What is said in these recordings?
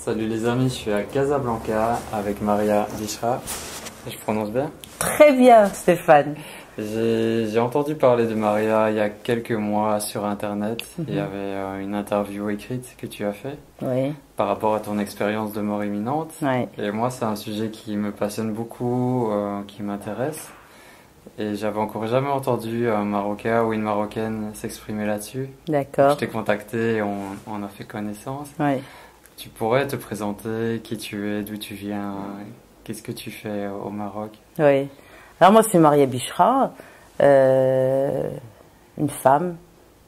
Salut les amis, je suis à Casablanca avec Maria Bishra. Je prononce bien? Très bien, Stéphane. J'ai entendu parler de Maria il y a quelques mois sur internet. Il y avait une interview écrite que tu as fait Oui. par rapport à ton expérience de mort imminente. Oui. Et moi, c'est un sujet qui me passionne beaucoup, qui m'intéresse. Et j'avais encore jamais entendu un Marocain ou une Marocaine s'exprimer là-dessus. D'accord. Je t'ai contacté et on a fait connaissance. Oui. Tu pourrais te présenter, qui tu es, d'où tu viens, qu'est-ce que tu fais au Maroc? Oui. Alors moi, c'est Maria Bishra, une femme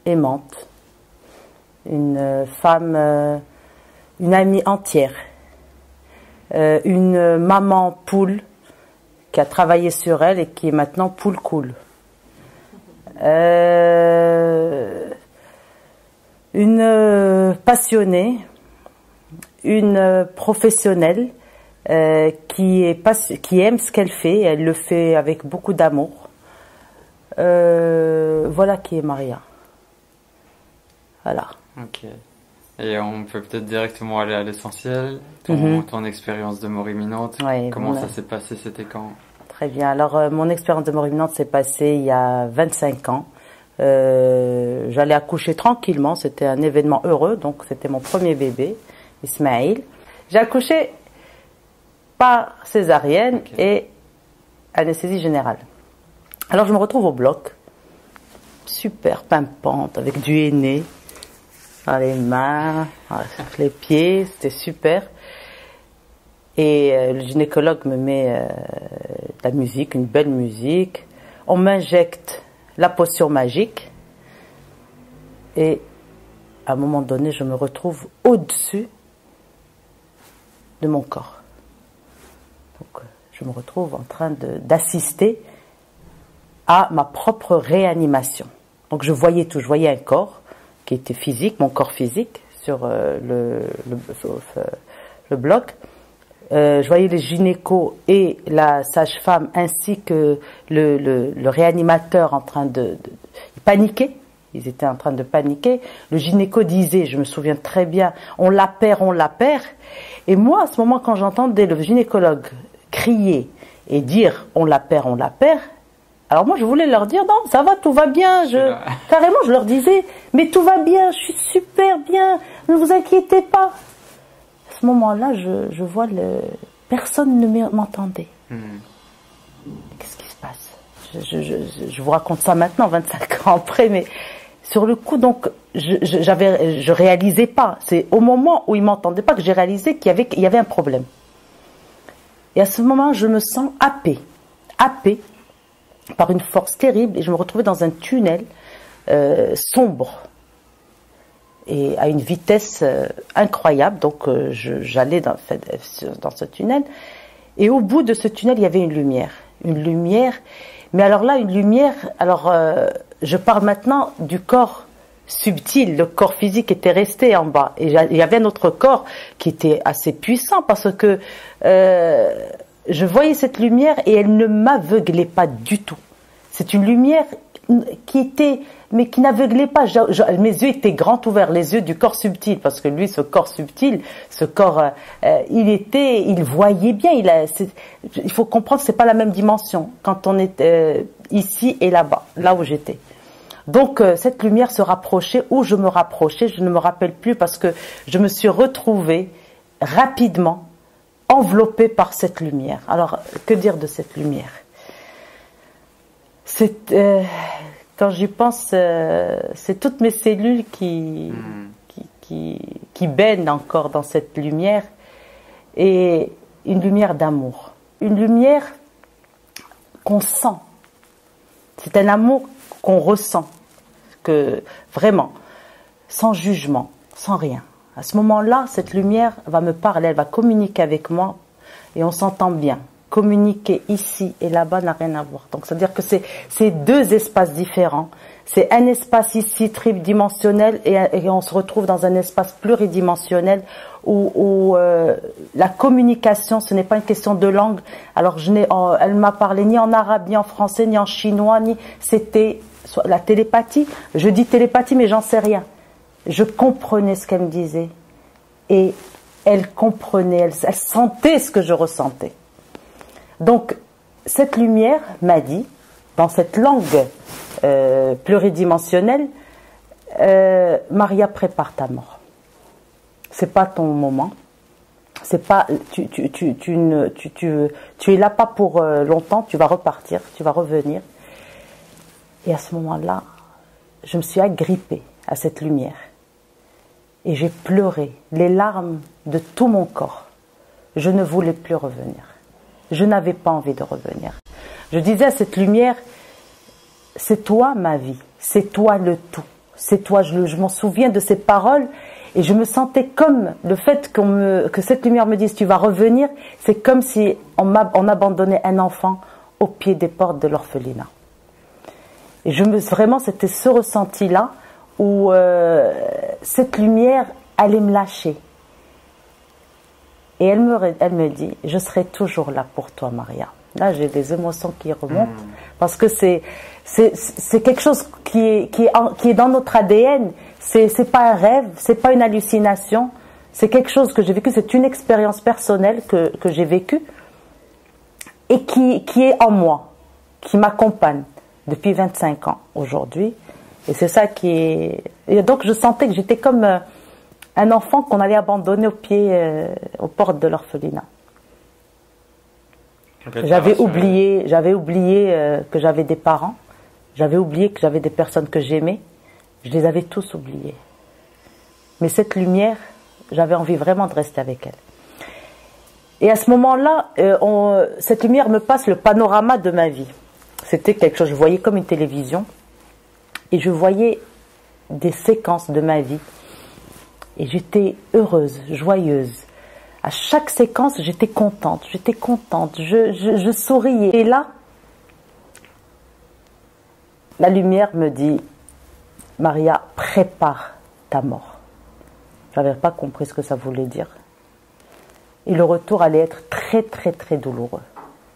aimante, une femme, une amie entière, une maman poule qui a travaillé sur elle et qui est maintenant poule cool. Une passionnée, une professionnelle qui aime ce qu'elle fait, elle le fait avec beaucoup d'amour. Voilà qui est Maria. Voilà. Ok. Et on peut peut-être directement aller à l'essentiel, ton expérience de mort imminente. Ouais, comment ça s'est passé, c'était quand? Très bien. Alors, mon expérience de mort imminente s'est passée il y a 25 ans. J'allais accoucher tranquillement, c'était un événement heureux, donc c'était mon premier bébé, Ismaël. J'ai accouché par césarienne et anesthésie générale. Alors je me retrouve au bloc, super pimpante, avec du henné dans les mains, les pieds, c'était super. Et le gynécologue me met de la musique, une belle musique. On m'injecte la potion magique. Et à un moment donné, je me retrouve au-dessus de mon corps. Donc, je me retrouve en train d'assister à ma propre réanimation. Donc, je voyais tout. Je voyais un corps qui était physique, mon corps physique, sur le bloc. Je voyais les gynécos et la sage-femme ainsi que le réanimateur en train de paniquer. Ils étaient en train de paniquer. Le gynéco disait, je me souviens très bien, on la perd, on la perd. Et moi, à ce moment, quand j'entendais le gynécologue crier et dire, on la perd, alors moi, je voulais leur dire, non, ça va, tout va bien. Carrément, je leur disais, mais tout va bien, je suis super bien, ne vous inquiétez pas. À ce moment-là, je vois personne ne m'entendait. Qu'est-ce qui se passe? Je vous raconte ça maintenant, 25 ans après, mais sur le coup, donc, je réalisais pas. C'est au moment où ils m'entendaient pas que j'ai réalisé qu'il y avait un problème. Et à ce moment, je me sens happée par une force terrible, et je me retrouvais dans un tunnel sombre et à une vitesse incroyable. Donc, j'allais dans ce tunnel, et au bout de ce tunnel, il y avait une lumière. Mais alors là, une lumière. Alors, je parle maintenant du corps subtil. Le corps physique était resté en bas, et il y avait un autre corps qui était assez puissant parce que je voyais cette lumière et elle ne m'aveuglait pas du tout. C'est une lumière qui n'aveuglait pas. Mes yeux étaient grands ouverts, les yeux du corps subtil, parce que lui, ce corps subtil, il voyait bien. Il faut comprendre que c'est pas la même dimension quand on est ici et là-bas, là où j'étais. Donc cette lumière se rapprochait, ou je me rapprochais, je ne me rappelle plus, parce que je me suis retrouvée rapidement enveloppée par cette lumière. Alors, que dire de cette lumière? Quand j'y pense, c'est toutes mes cellules qui baignent encore dans cette lumière, et une lumière d'amour, une lumière qu'on sent. C'est un amour qu'on ressent, que vraiment, sans jugement, sans rien. À ce moment-là, cette lumière va me parler, elle va communiquer avec moi, et on s'entend bien. Communiquer ici et là-bas n'a rien à voir. Donc, c'est-à-dire que c'est deux espaces différents. C'est un espace ici tridimensionnel, et on se retrouve dans un espace pluridimensionnel où la communication, ce n'est pas une question de langue. Alors, elle m'a parlé ni en arabe, ni en français, ni en chinois, c'était la télépathie. Je dis télépathie, mais j'en sais rien. Je comprenais ce qu'elle me disait. Et elle comprenait, elle sentait ce que je ressentais. Donc, cette lumière m'a dit, dans cette langue pluridimensionnelle, Maria, prépare ta mort. C'est pas ton moment. C'est pas, tu es là pas pour longtemps. Tu vas repartir, tu vas revenir. Et à ce moment-là, je me suis agrippée à cette lumière et j'ai pleuré, les larmes de tout mon corps. Je ne voulais plus revenir. Je n'avais pas envie de revenir. Je disais à cette lumière, c'est toi ma vie, c'est toi le tout. C'est toi, je m'en souviens de ces paroles et je me sentais comme le fait que cette lumière me dise tu vas revenir, c'est comme si on abandonnait un enfant au pied des portes de l'orphelinat. Et vraiment c'était ce ressenti-là où cette lumière allait me lâcher. Et elle me dit, je serai toujours là pour toi, Maria. Là, j'ai des émotions qui remontent parce que c'est quelque chose qui est dans notre ADN. C'est pas un rêve, c'est pas une hallucination. C'est quelque chose que j'ai vécu. C'est une expérience personnelle que j'ai vécue et qui est en moi, qui m'accompagne depuis 25 ans aujourd'hui. Et c'est ça qui est. Et donc, je sentais que j'étais comme un enfant qu'on allait abandonner aux portes de l'orphelinat. J'avais oublié que j'avais des parents. J'avais oublié que j'avais des personnes que j'aimais. Je les avais tous oubliés. Mais cette lumière, j'avais envie vraiment de rester avec elle. Et à ce moment-là, cette lumière me passe le panorama de ma vie. C'était quelque chose, je voyais comme une télévision. Et je voyais des séquences de ma vie. Et j'étais heureuse, joyeuse. À chaque séquence, j'étais contente, je souriais. Et là, la lumière me dit, Maria, prépare ta mort. Je n'avais pas compris ce que ça voulait dire. Et le retour allait être très, très, très douloureux.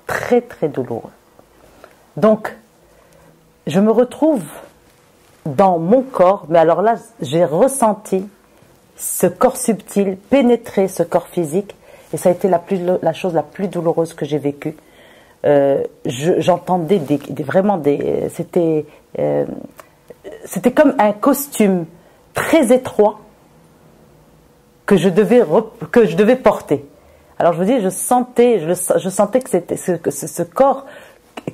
Très, très douloureux. Donc, je me retrouve dans mon corps, mais alors là, j'ai ressenti ce corps subtil pénétrer ce corps physique, et ça a été la chose la plus douloureuse que j'ai vécue. J'entendais c'était comme un costume très étroit que je devais porter. Alors je vous dis, je sentais que c'était ce corps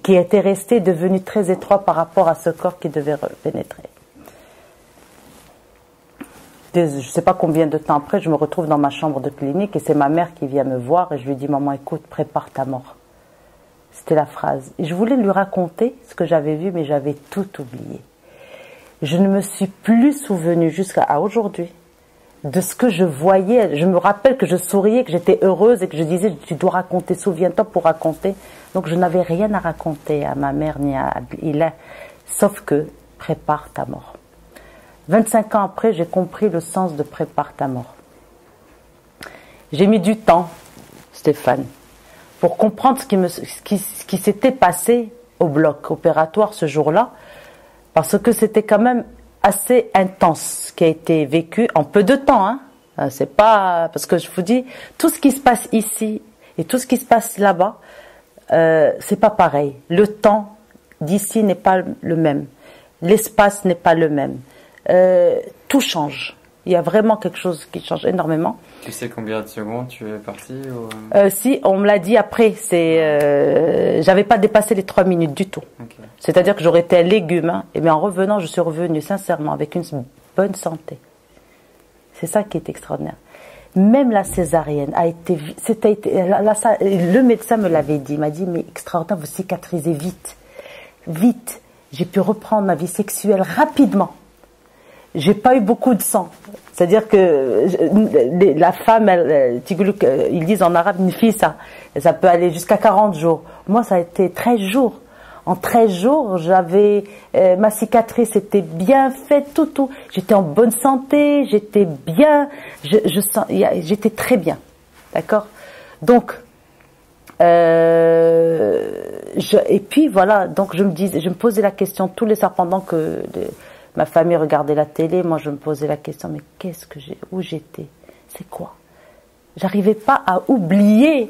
qui était resté devenu très étroit par rapport à ce corps qui devait pénétrer. Je ne sais pas combien de temps après, je me retrouve dans ma chambre de clinique et c'est ma mère qui vient me voir et je lui dis, maman, écoute, prépare ta mort. C'était la phrase. Et je voulais lui raconter ce que j'avais vu, mais j'avais tout oublié. Je ne me suis plus souvenue jusqu'à aujourd'hui de ce que je voyais. Je me rappelle que je souriais, que j'étais heureuse et que je disais, tu dois raconter, souviens-toi pour raconter. Donc je n'avais rien à raconter à ma mère ni à Ilah, sauf que prépare ta mort. 25 ans après, j'ai compris le sens de prépare ta mort. J'ai mis du temps, Stéphane, pour comprendre ce qui s'était passé au bloc opératoire ce jour-là, parce que c'était quand même assez intense ce qui a été vécu en peu de temps. Hein. C'est pas parce que je vous dis tout ce qui se passe ici et tout ce qui se passe là-bas, c'est pas pareil. Le temps d'ici n'est pas le même, l'espace n'est pas le même. Tout change. Il y a vraiment quelque chose qui change énormément. Tu sais combien de secondes tu es parti ou... Si, on me l'a dit après. J'avais pas dépassé les 3 minutes du tout. Okay. C'est-à-dire que j'aurais été un légume. Hein, mais en revenant, je suis revenue sincèrement avec une bonne santé. C'est ça qui est extraordinaire. Même la césarienne a été... le médecin me l'avait dit. Il m'a dit, mais extraordinaire, vous cicatrisez vite. Vite. J'ai pu reprendre ma vie sexuelle rapidement. J'ai pas eu beaucoup de sang. C'est-à-dire que la femme, ils disent en arabe une fille, ça peut aller jusqu'à 40 jours. Moi, ça a été 13 jours. En 13 jours, j'avais ma cicatrice était bien faite, tout. J'étais en bonne santé, j'étais bien, j'étais très bien, d'accord. Donc, et puis voilà. Donc je me posais la question tous les soirs pendant que ma famille regardait la télé, moi je me posais la question, mais où j'étais? C'est quoi? J'arrivais pas à oublier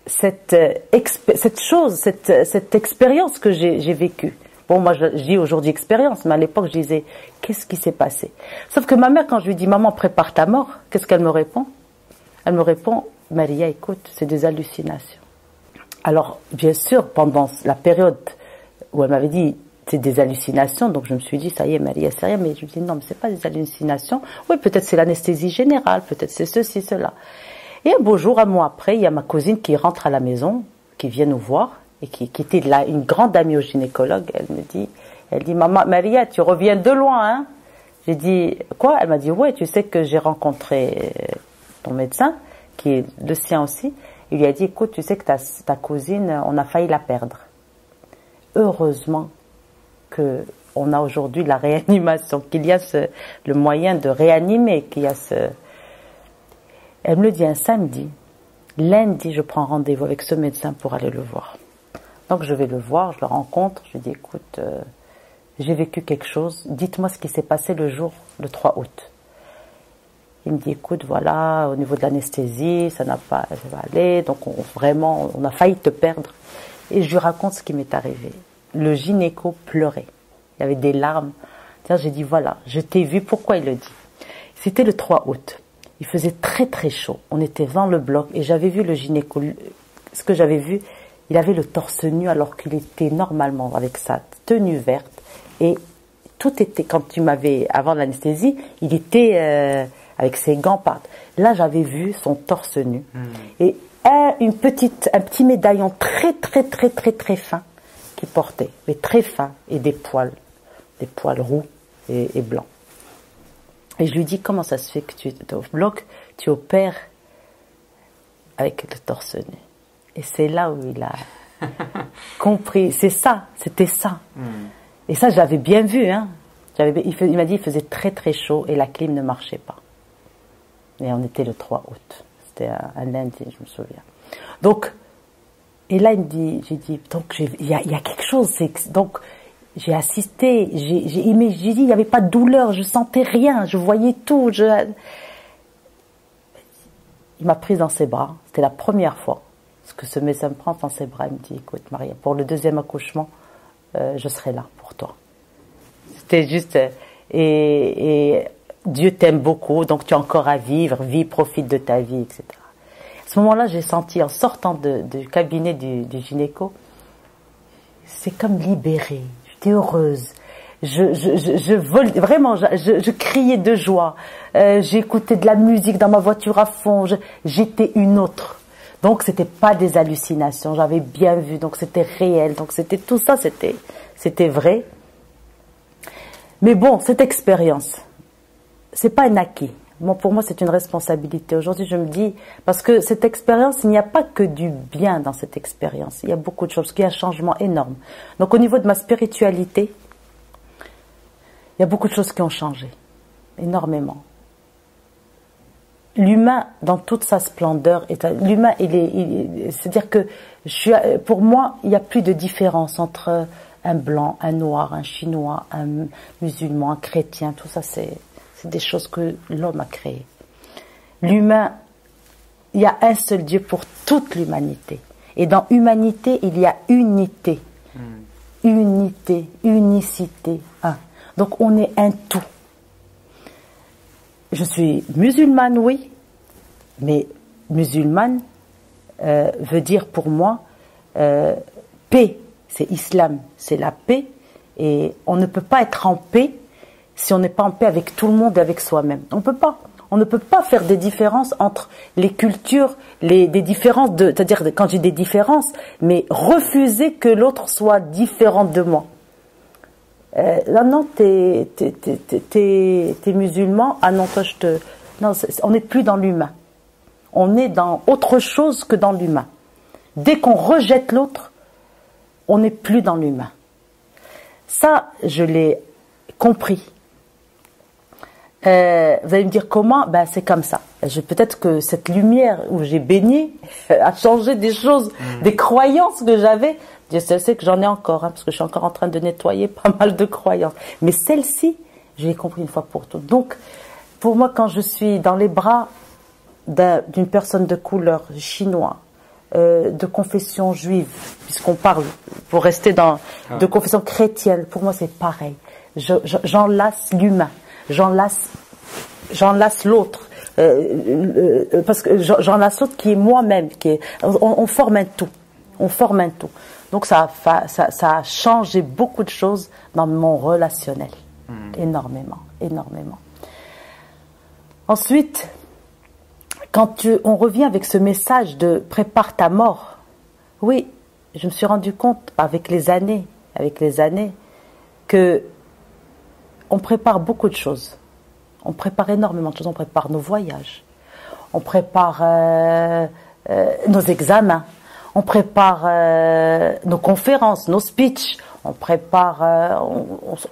cette chose, cette expérience que j'ai vécue. Bon, moi, je dis aujourd'hui expérience, mais à l'époque, je disais, qu'est-ce qui s'est passé? Sauf que ma mère, quand je lui dis, maman, prépare ta mort, qu'est-ce qu'elle me répond? Elle me répond, Maria, écoute, c'est des hallucinations. Alors, bien sûr, pendant la période où elle m'avait dit, c'est des hallucinations, donc je me suis dit, ça y est, Maria, c'est rien, mais je me dis, non, mais c'est pas des hallucinations. Oui, peut-être c'est l'anesthésie générale, peut-être c'est ceci, cela. Et un beau jour, un mois après, il y a ma cousine qui rentre à la maison, qui vient nous voir, et qui était là, une grande amie au gynécologue. Elle dit, maman, Maria, tu reviens de loin, hein? J'ai dit, quoi? Elle m'a dit, ouais, tu sais que j'ai rencontré ton médecin, qui est le sien aussi. Il lui a dit, écoute, tu sais que ta cousine, on a failli la perdre. Heureusement que on a aujourd'hui la réanimation, qu'il y a le moyen de réanimer, qu'il y a Elle me le dit un samedi. Lundi, je prends rendez-vous avec ce médecin pour aller le voir. Donc je vais le voir, je le rencontre, je lui dis, écoute, j'ai vécu quelque chose, dites-moi ce qui s'est passé le 3 août. Il me dit, écoute, voilà, au niveau de l'anesthésie, ça va aller, donc on a failli te perdre. Et je lui raconte ce qui m'est arrivé. Le gynéco pleurait, il y avait des larmes. J'ai dit, voilà, je t'ai vu, pourquoi il le dit? C'était le 3 août, il faisait très très chaud, on était dans le bloc, et j'avais vu le gynéco, ce que j'avais vu, il avait le torse nu alors qu'il était normalement avec sa tenue verte, et tout était, quand tu m'avais, avant l'anesthésie, il était avec ses gants. Là, j'avais vu son torse nu. Et un petit médaillon très, très, très, très, très fin qu'il portait, mais très fin, et des poils roux et blancs. Et je lui dis, comment ça se fait que tu es au bloc, tu opères avec le torse nu? Et c'est là où il a compris. C'est ça, c'était ça. Et ça, j'avais bien vu. Hein. Il m'a dit qu'il faisait très très chaud et la clim ne marchait pas. Et on était le 3 août. C'était un lundi, je me souviens. Donc, et là, il me dit, j'ai dit, donc il y a quelque chose. Donc, j'ai assisté, j'ai dit, il n'y avait pas de douleur, je sentais rien, je voyais tout. Il m'a prise dans ses bras. C'était la première fois. Parce que ce médecin me prend dans ses bras, il me dit, écoute Maria, pour le deuxième accouchement, je serai là pour toi. C'était juste, et Dieu t'aime beaucoup, donc tu as encore à vivre, profite de ta vie, etc. À ce moment-là, j'ai senti, en sortant du cabinet du gynéco, c'est comme libérée, j'étais heureuse. Je criais de joie, j'écoutais de la musique dans ma voiture à fond, j'étais une autre. Donc c'était pas des hallucinations, j'avais bien vu, donc c'était réel, donc c'était tout ça, c'était vrai. Mais bon, cette expérience, c'est pas un acquis. Bon, pour moi, c'est une responsabilité. Aujourd'hui, je me dis, parce que cette expérience, il n'y a pas que du bien dans cette expérience. Il y a beaucoup de choses, parce qu'il y a un changement énorme. Donc au niveau de ma spiritualité, il y a beaucoup de choses qui ont changé, énormément. L'humain, dans toute sa splendeur, l'humain, c'est-à-dire que pour moi, il n'y a plus de différence entre un blanc, un noir, un chinois, un musulman, un chrétien. Tout ça, c'est des choses que l'homme a créées. L'humain, il y a un seul Dieu pour toute l'humanité. Et dans humanité, il y a unité. Unité, unicité, un. Donc on est un tout. Je suis musulmane, oui, mais musulmane veut dire pour moi paix, c'est islam, c'est la paix, et on ne peut pas être en paix si on n'est pas en paix avec tout le monde et avec soi-même. On ne peut pas faire des différences entre les cultures, des différences, c'est-à-dire quand j'ai des différences, mais refuser que l'autre soit différent de moi. Non, t'es musulman, ah non, toi non, on n'est plus dans l'humain. On est dans autre chose que dans l'humain. Dès qu'on rejette l'autre, on n'est plus dans l'humain. Ça, je l'ai compris. Vous allez me dire comment? Ben, c'est comme ça. Peut-être que cette lumière où j'ai baigné a changé des choses, des croyances que j'avais. Dieu sait que j'en ai encore, parce que je suis encore en train de nettoyer pas mal de croyances. Mais celle-ci, je l'ai compris une fois pour toutes. Donc, pour moi, quand je suis dans les bras d'une personne de couleur chinois, de confession juive, puisqu'on parle, pour rester de confession chrétienne, pour moi c'est pareil. J'enlace l'humain, j'enlace l'autre, parce que j'enlace l'autre qui est moi-même, on forme un tout, Donc ça a changé beaucoup de choses dans mon relationnel, énormément. Ensuite, quand on revient avec ce message de prépare ta mort, oui, je me suis rendu compte avec les années, que on prépare beaucoup de choses. On prépare énormément de choses. On prépare nos voyages, on prépare nos examens, on prépare nos conférences, nos speeches, on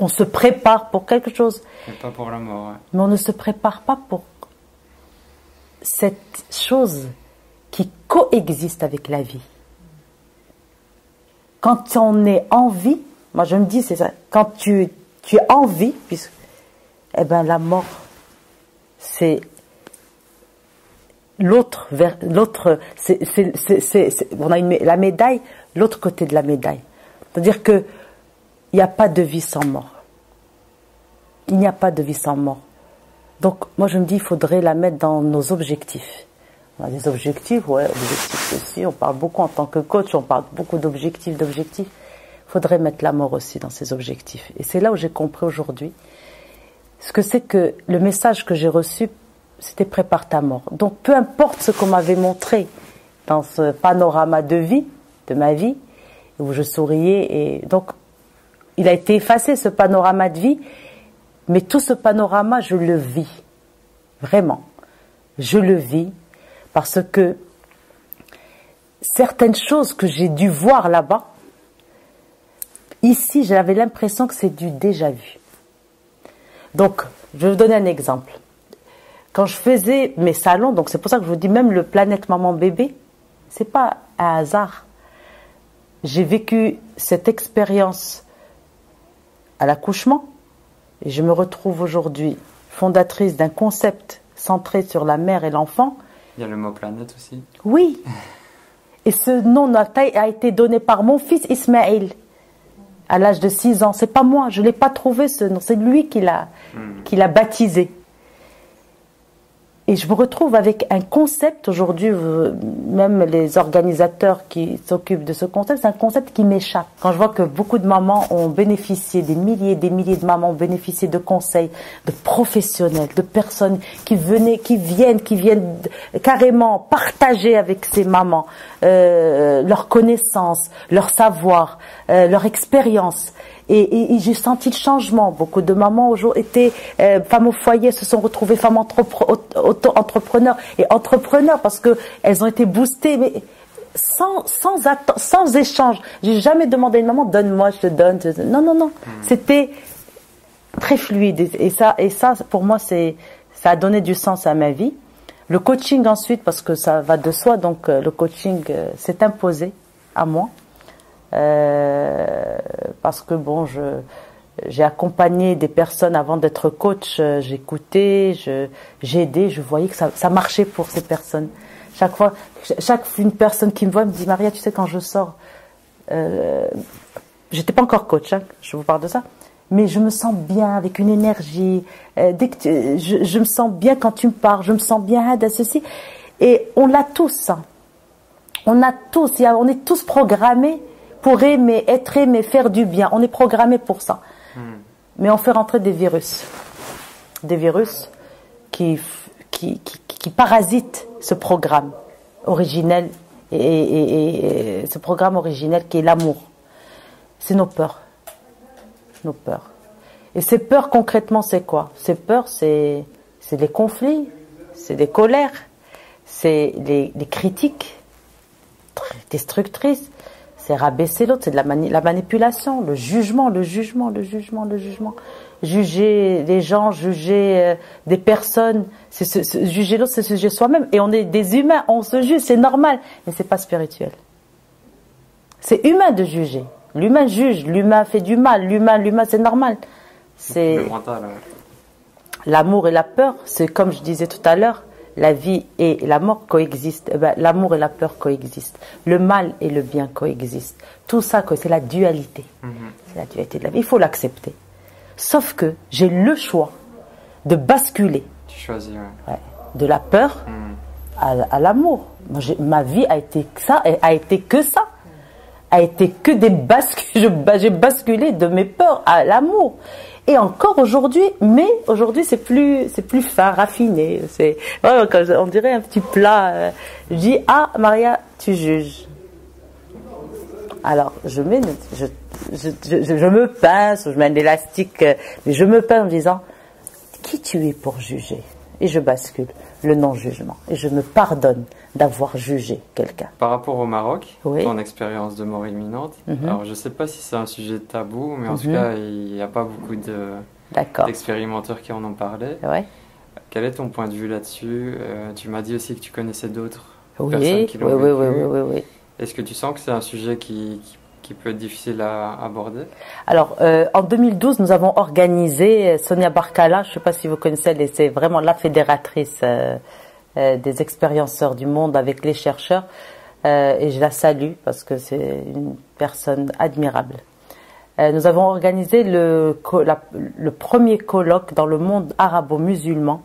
se prépare pour quelque chose. Mais pas pour la mort. Ouais. Mais on ne se prépare pas pour cette chose qui coexiste avec la vie. Quand on est en vie, moi je me dis c'est ça, quand tu es en vie, eh ben la mort c'est l'autre, on a la médaille, l'autre côté de la médaille. C'est-à-dire que il n'y a pas de vie sans mort. Il n'y a pas de vie sans mort. Donc moi je me dis il faudrait la mettre dans nos objectifs. On a des objectifs, objectifs aussi, on parle beaucoup en tant que coach, on parle beaucoup d'objectifs. Il faudrait mettre la mort aussi dans ces objectifs. Et c'est là où j'ai compris aujourd'hui ce que c'est que le message que j'ai reçu, c'était prépare ta mort. Donc peu importe ce qu'on m'avait montré dans ce panorama de vie, de ma vie, où je souriais, et donc il a été effacé ce panorama de vie, mais tout ce panorama je le vis, vraiment, je le vis, parce que certaines choses que j'ai dû voir là-bas, ici j'avais l'impression que c'est du déjà vu. Donc je vais vous donner un exemple. Quand je faisais mes salons, donc c'est pour ça que je vous dis même le Planète Maman Bébé, c'est pas un hasard. J'ai vécu cette expérience à l'accouchement et je me retrouve aujourd'hui fondatrice d'un concept centré sur la mère et l'enfant. Il y a le mot planète aussi. Oui. Et ce nom a été donné par mon fils Ismaël à l'âge de 6 ans. C'est pas moi, je l'ai pas trouvé ce nom, c'est lui qui l'a baptisé. Et je me retrouve avec un concept, aujourd'hui, même les organisateurs qui s'occupent de ce concept, c'est un concept qui m'échappe. Quand je vois que beaucoup de mamans ont bénéficié, des milliers de mamans ont bénéficié de conseils, de professionnels, de personnes qui viennent carrément partager avec ces mamans leurs connaissances, leur savoir, leur expérience. Et j'ai senti le changement. Beaucoup de mamans étaient femmes au foyer, se sont retrouvées femmes auto-entrepreneurs et entrepreneurs parce que elles ont été boostées, mais sans échange. J'ai jamais demandé à une maman donne-moi, je te donne. Non. C'était très fluide et ça pour moi ça a donné du sens à ma vie. Le coaching ensuite parce que ça va de soi, donc le coaching s'est imposé à moi. Parce que bon, j'ai accompagné des personnes avant d'être coach, j'écoutais, j'ai aidé, je voyais que ça marchait pour ces personnes. Une personne qui me voit me dit Maria, tu sais quand je sors, j'étais pas encore coach, hein, je vous parle de ça, mais je me sens bien avec une énergie. Je me sens bien quand tu me parles, je me sens bien de ceci. Et on l'a tous, hein. On est tous programmés pour aimer, être aimé, faire du bien. On est programmé pour ça. Mais on fait rentrer des virus. Des virus qui parasitent ce programme originel et ce programme originel qui est l'amour. C'est nos peurs. Nos peurs. Et ces peurs, concrètement, c'est quoi? Ces peurs, c'est les conflits, c'est les colères, c'est les critiques destructrices. C'est rabaisser l'autre, c'est de la manipulation, le jugement. Juger les gens, juger des personnes, juger l'autre, c'est se juger soi-même. Et on est des humains, on se juge, c'est normal, mais c'est pas spirituel. C'est humain de juger. L'humain juge, l'humain fait du mal, l'humain, c'est normal. C'est le mental. Ouais. L'amour et la peur, c'est comme je disais tout à l'heure, la vie et la mort coexistent, eh ben, l'amour et la peur coexistent, le mal et le bien coexistent. Tout ça, c'est la dualité. C'est la dualité de la vie. Il faut l'accepter. Sauf que j'ai le choix de basculer. Tu choisis, ouais. Ouais, de la peur à l'amour. Ma vie a été ça, a été que ça. A été que des bascules. J'ai basculé de mes peurs à l'amour. Et encore aujourd'hui, mais aujourd'hui c'est plus fin, raffiné. C'est, on dirait un petit plat. Je dis, ah Maria, tu juges. Alors je me pince, je mets un élastique, mais je me pince en me disant, qui tu es pour juger? Et je bascule le non-jugement. Et je me pardonne d'avoir jugé quelqu'un. Par rapport au Maroc, oui. Ton expérience de mort imminente, alors je ne sais pas si c'est un sujet tabou, mais en tout cas, il n'y a pas beaucoup d'expérimenteurs qui en ont parlé. Ouais. Quel est ton point de vue là-dessus? Tu m'as dit aussi que tu connaissais d'autres personnes qui l'ont vécu. Oui. Est-ce que tu sens que c'est un sujet qui peut être difficile à aborder? Alors, en 2012, nous avons organisé, Sonia Barkala, je ne sais pas si vous connaissez, c'est vraiment la fédératrice des expérienceurs du monde avec les chercheurs, et je la salue parce que c'est une personne admirable. Nous avons organisé le premier colloque dans le monde arabo-musulman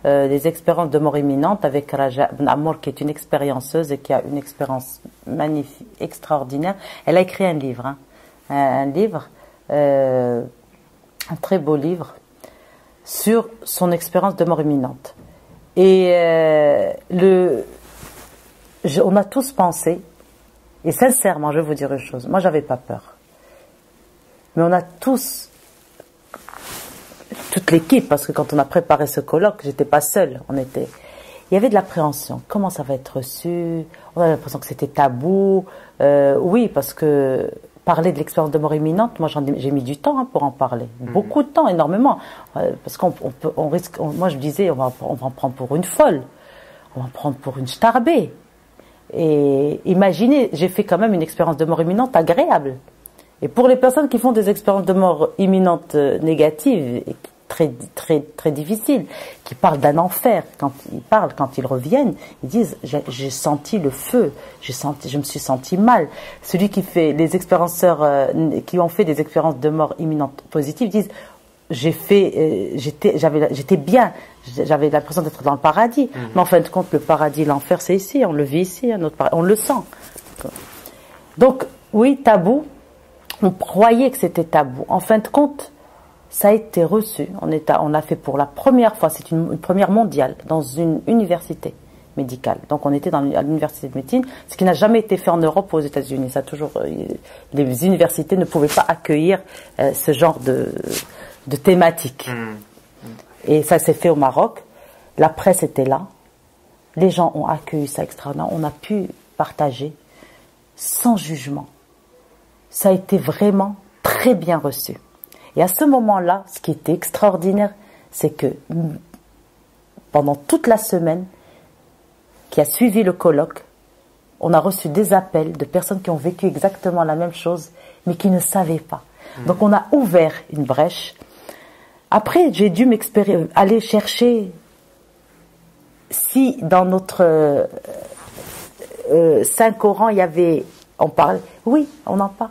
des expériences de mort imminente avec Raja Ben Amour, qui est une expérienceuse et qui a une expérience magnifique, extraordinaire. Elle a écrit un livre, un très beau livre sur son expérience de mort imminente. Et on a tous pensé, et sincèrement, je vais vous dire une chose, moi j'avais pas peur, mais on a tous, toute l'équipe, parce que quand on a préparé ce colloque, j'étais pas seule, il y avait de l'appréhension. Comment ça va être reçu? On avait l'impression que c'était tabou. Oui, parce que parler de l'expérience de mort imminente, moi j'ai mis du temps pour en parler, beaucoup de temps, énormément, parce qu'on risque. Moi je disais, on va en prendre pour une folle, on va en prendre pour une starbée. Et imaginez, j'ai fait quand même une expérience de mort imminente agréable. Et pour les personnes qui font des expériences de mort imminente négatives, et très, très, très difficiles, qui parlent d'un enfer, quand ils reviennent, ils disent, j'ai senti le feu, je me suis senti mal. Celui qui fait, les expérienceurs, qui ont fait des expériences de mort imminente positives disent, j'étais bien, j'avais l'impression d'être dans le paradis. Mais en fin de compte, le paradis, l'enfer, c'est ici, on le vit ici, on le sent. Donc, oui, tabou. On croyait que c'était tabou. En fin de compte, ça a été reçu. On a fait pour la première fois, c'est une première mondiale, dans une université médicale. Donc on était à l'université de médecine, ce qui n'a jamais été fait en Europe ou aux États-Unis. Ça toujours, les universités ne pouvaient pas accueillir ce genre de thématique. Et ça s'est fait au Maroc. La presse était là. Les gens ont accueilli ça extraordinaire. On a pu partager sans jugement. Ça a été vraiment très bien reçu. Et à ce moment-là, ce qui était extraordinaire, c'est que pendant toute la semaine qui a suivi le colloque, on a reçu des appels de personnes qui ont vécu exactement la même chose, mais qui ne savaient pas. Donc on a ouvert une brèche. Après, j'ai dû aller chercher si dans notre Saint-Coran, il y avait... On parle, oui, on en parle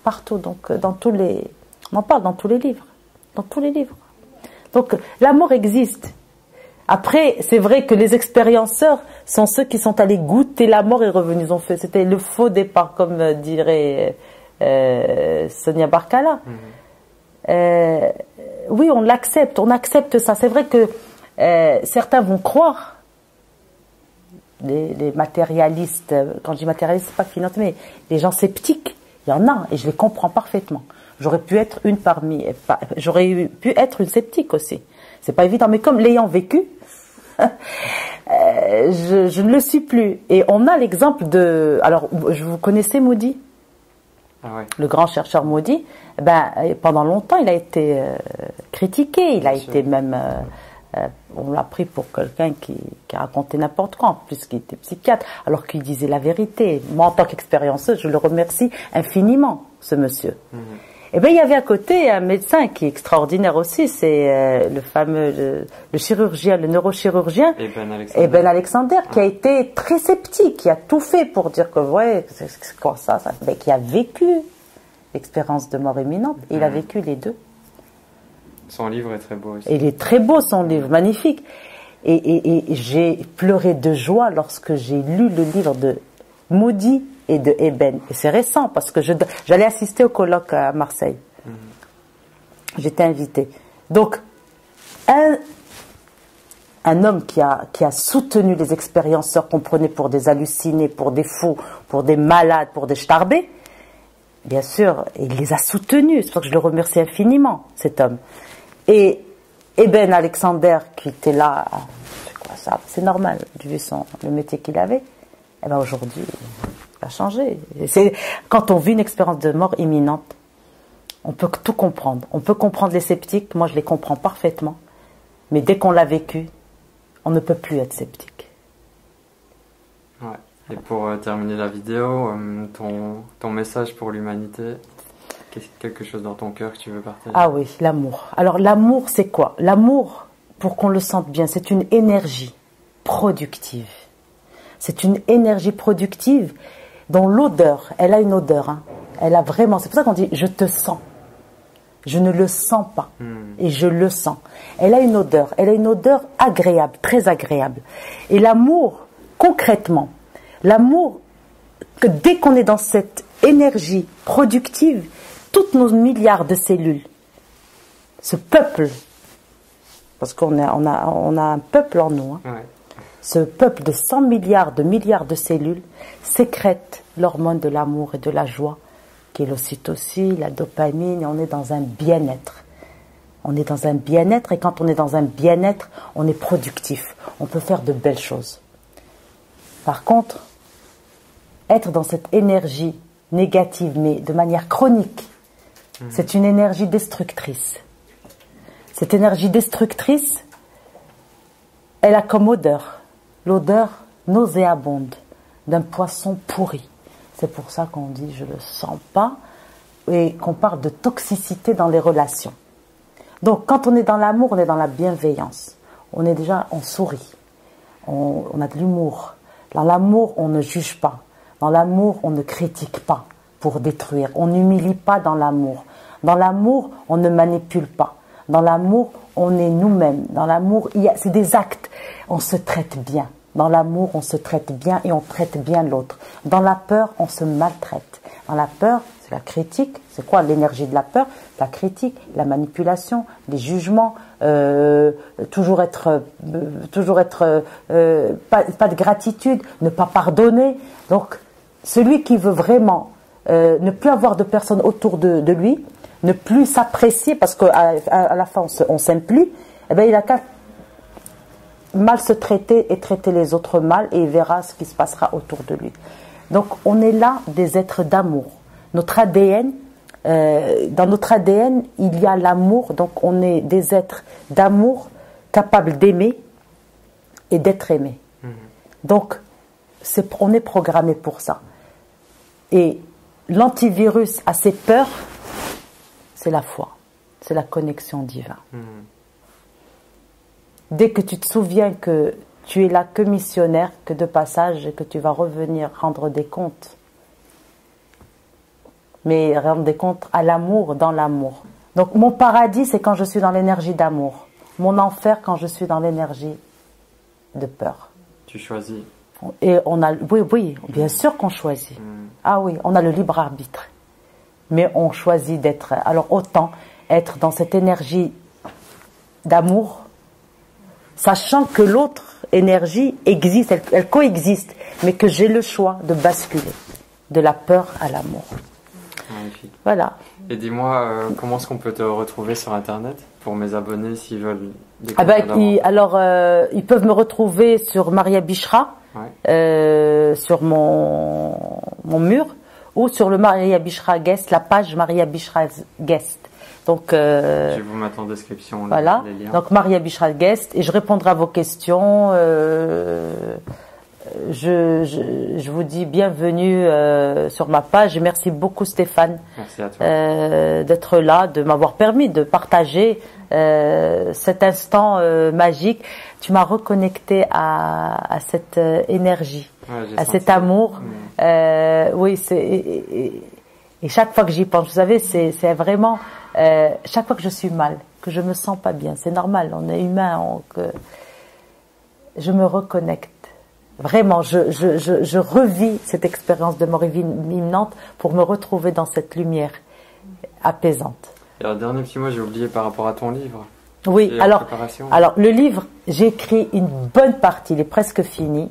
partout, donc on en parle dans tous les livres, Donc l'amour existe. Après, c'est vrai que les expérienceurs sont ceux qui sont allés goûter la mort et revenus. C'était le faux départ, comme dirait Sonia Barkala. Oui, on accepte ça. C'est vrai que certains vont croire. Les matérialistes, quand je dis matérialistes, c'est pas financier, mais les gens sceptiques, il y en a, et je les comprends parfaitement. J'aurais pu être une sceptique aussi. C'est pas évident, mais comme l'ayant vécu, je ne le suis plus. Et on a l'exemple de... Alors, vous connaissez Moody? Ouais. Le grand chercheur Moody, pendant longtemps, il a été critiqué, il a été même... on l'a pris pour quelqu'un qui racontait n'importe quoi, en plus qui était psychiatre, alors qu'il disait la vérité. Moi, en tant qu'expérienceuse, je le remercie infiniment, ce monsieur. Et ben il y avait à côté un médecin qui est extraordinaire aussi, c'est le fameux le chirurgien, le neurochirurgien Eben Alexander, qui a été très sceptique, qui a tout fait pour dire que ouais, c'est quoi ça, mais qui a vécu l'expérience de mort imminente. Il a vécu les deux. Son livre est très beau aussi. Il est très beau, son livre, magnifique. Et j'ai pleuré de joie lorsque j'ai lu le livre de Moody et de Eben. Et c'est récent parce que j'allais assister au colloque à Marseille. J'étais invitée. Donc, un homme qui a soutenu les expérienceurs qu'on prenait pour des hallucinés, pour des fous, pour des malades, pour des starbés, bien sûr, il les a soutenus. C'est pour ça que je le remercie infiniment, cet homme. Et Eben Alexander, qui était là, c'est quoi ça? C'est normal, vu le métier qu'il avait. Et ben aujourd'hui, il a changé. Quand on vit une expérience de mort imminente, on peut tout comprendre. On peut comprendre les sceptiques, moi je les comprends parfaitement. Mais dès qu'on l'a vécu, on ne peut plus être sceptique. Ouais. Et pour terminer la vidéo, ton message pour l'humanité, quelque chose dans ton cœur que tu veux partager? Ah oui, l'amour. Alors l'amour, c'est quoi? L'amour, pour qu'on le sente bien, c'est une énergie productive. C'est une énergie productive dont l'odeur, elle a une odeur. Hein. Elle a vraiment, c'est pour ça qu'on dit « je te sens ». Je ne le sens pas et je le sens. Elle a une odeur agréable, très agréable. Et l'amour, concrètement, l'amour, que dès qu'on est dans cette énergie productive, toutes nos milliards de cellules, ce peuple, parce qu'on a un peuple en nous, hein, Ouais. Ce peuple de 100 milliards de cellules sécrète l'hormone de l'amour et de la joie, qui est l'ocytocine, la dopamine, et on est dans un bien-être. On est dans un bien-être, et quand on est dans un bien-être, on est productif. On peut faire de belles choses. Par contre, être dans cette énergie négative, mais de manière chronique, c'est une énergie destructrice. Cette énergie destructrice, elle a comme odeur, l'odeur nauséabonde d'un poisson pourri. C'est pour ça qu'on dit « je ne le sens pas » et qu'on parle de toxicité dans les relations. Donc, quand on est dans l'amour, on est dans la bienveillance. On sourit, on a de l'humour. Dans l'amour, on ne juge pas. Dans l'amour, on ne critique pas pour détruire. On n'humilie pas dans l'amour. Dans l'amour, on ne manipule pas. Dans l'amour, on est nous-mêmes. Dans l'amour, c'est des actes. On se traite bien. Dans l'amour, on se traite bien et on traite bien l'autre. Dans la peur, on se maltraite. Dans la peur, c'est la critique. C'est quoi l'énergie de la peur? La critique, la manipulation, les jugements, toujours être pas de gratitude, ne pas pardonner. Donc, celui qui veut vraiment ne plus avoir de personnes autour de lui, ne plus s'apprécier, parce qu'à la fin, on s'aime plus, eh bien, il a qu'à mal se traiter et traiter les autres mal, et il verra ce qui se passera autour de lui. Donc, on est là des êtres d'amour. Notre ADN, dans notre ADN, il y a l'amour, donc on est des êtres d'amour capables d'aimer et d'être aimés. Donc, on est programmé pour ça. Et l'antivirus à ses peurs, c'est la foi, c'est la connexion divine. Dès que tu te souviens que tu es là que missionnaire, que de passage, et que tu vas revenir rendre des comptes, mais rendre des comptes à l'amour, dans l'amour. Donc mon paradis, c'est quand je suis dans l'énergie d'amour. Mon enfer, quand je suis dans l'énergie de peur. Tu choisis. Et oui, bien sûr qu'on choisit. Ah oui, on a le libre arbitre. Mais on choisit d'être, alors autant être dans cette énergie d'amour, sachant que l'autre énergie existe, elle coexiste, mais que j'ai le choix de basculer de la peur à l'amour. Magnifique. Voilà. Et dis-moi, comment est-ce qu'on peut te retrouver sur Internet pour mes abonnés s'ils veulent découvrir ils peuvent me retrouver sur Maria Bichra, sur mon mur, ou sur le Maria Bichra Guest, la page Maria Bichra Guest. Donc, je vais vous mettre en description voilà. Les liens. Donc Maria Bichra Guest, et je répondrai à vos questions je vous dis bienvenue sur ma page et merci beaucoup Stéphane. Merci à toi. D'être là, de m'avoir permis de partager cet instant magique. Tu m'as reconnecté à cette énergie, à cet amour. Oui, et chaque fois que j'y pense, vous savez, c'est vraiment chaque fois que je suis mal, que je me sens pas bien, c'est normal, on est humain, je me reconnecte. Vraiment, je revis cette expérience de mort imminente pour me retrouver dans cette lumière apaisante. Et un dernier petit mot, j'ai oublié par rapport à ton livre. Oui, alors le livre, j'ai écrit une bonne partie, il est presque fini.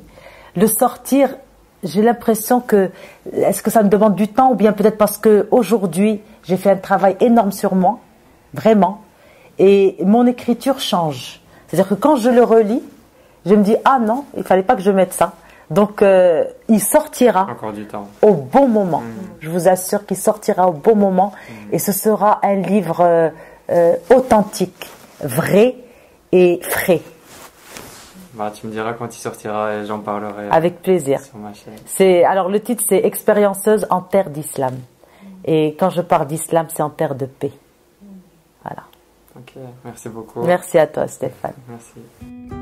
Le sortir, j'ai l'impression que, est-ce que ça me demande du temps ou bien peut-être parce que aujourd'hui j'ai fait un travail énorme sur moi, vraiment, et mon écriture change. C'est-à-dire que quand je le relis, je me dis ah non, il fallait pas que je mette ça. Donc il sortira encore du temps. Au bon moment. Je vous assure qu'il sortira au bon moment et ce sera un livre authentique, vrai et frais. Bah, tu me diras quand il sortira et j'en parlerai. Avec plaisir. Sur ma chaîne. Alors le titre c'est Expérienceuse en terre d'islam. Et quand je parle d'islam, c'est en terre de paix. Voilà. Ok, merci beaucoup. Merci à toi Stéphane. Merci.